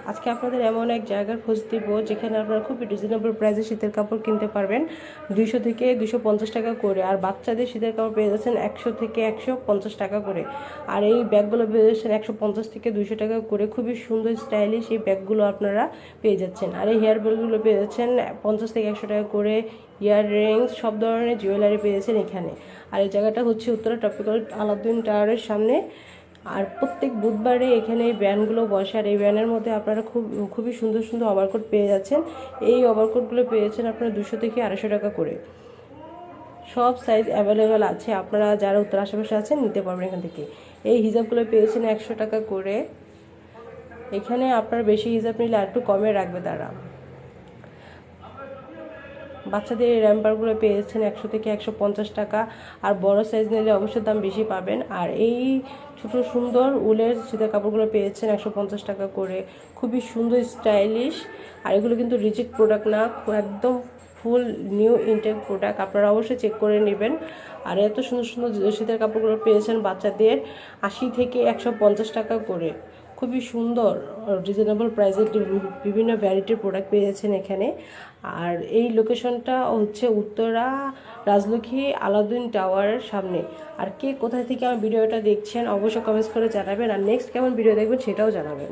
আজকে আপনাদের এমন এক জায়গার খোঁজ দিব যেখানে আপনারা খুব রিজনেবল প্রাইসে শীতের কাপড় কিনতে পারবেন 200 থেকে 250 টাকা করে। আর বাচ্চাদের শীতের কাপড় পেয়ে যাচ্ছেন 100 থেকে 150 টাকা করে। আর এই ব্যাগগুলো পেয়ে যাচ্ছেন 150 থেকে 200 টাকা করে। খুবই সুন্দর স্টাইলিশ এই ব্যাগগুলো আপনারা পেয়ে যাচ্ছেন। আর এই হেয়ার বেলগুলো পেয়ে যাচ্ছেন 50 থেকে 100 টাকা করে। ইয়াররিংস সব ধরনের জুয়েলারি পেয়ে যাচ্ছেন এখানে। আর এই জায়গাটা হচ্ছে উত্তরা ট্রপিক্যাল আলাউদ্দিন টাওয়ারের সামনে। আর প্রত্যেক বুধবারে এখানে এই ব্যান্ডগুলো বসে। আর এই ব্যানের মধ্যে আপনারা খুবই সুন্দর সুন্দর ওভারকোট পেয়ে যাচ্ছেন। এই ওভারকোটগুলো পেয়েছেন আপনারা 200 থেকে 250 টাকা করে। সব সাইজ অ্যাভেলেবেল আছে, আপনারা যারা উত্তর আশেপাশে আছেন নিতে পারবেন এখান থেকে। এই হিজাবগুলো পেয়েছেন 100 টাকা করে। এখানে আপনার বেশি হিজাব নিলে আর একটু কমে রাখবে তারা। বাচ্চাদের এই র্যাম্পারগুলো পেয়েছেন 100 থেকে 150 টাকা। আর বড় সাইজ নিলে অবশ্যই দাম বেশি পাবেন। আর এই ছোট সুন্দর উলের শীতের কাপড়গুলো পেয়েছেন 150 টাকা করে। খুবই সুন্দর স্টাইলিশ। আর এগুলো কিন্তু রিজেক্ট প্রোডাক্ট না, একদম ফুল নিউ ইনটেক প্রোডাক্ট, আপনারা অবশ্যই চেক করে নেবেন। আর এত সুন্দর সুন্দর শীতের কাপড়গুলো পেয়েছেন বাচ্চাদের 80 থেকে 150 টাকা করে। খুবই সুন্দর রিজনেবল প্রাইসে বিভিন্ন ভ্যারাইটির প্রোডাক্ট পেয়েছেন এখানে। আর এই লোকেশনটা হচ্ছে উত্তরা রাজলক্ষ্মী আলাউদ্দিন টাওয়ারের সামনে। আর কে কোথায় থেকে আমার ভিডিওটা দেখছেন অবশ্যই কমেন্টস করে জানাবেন। আর নেক্সট কেমন ভিডিও দেখবেন সেটাও জানাবেন।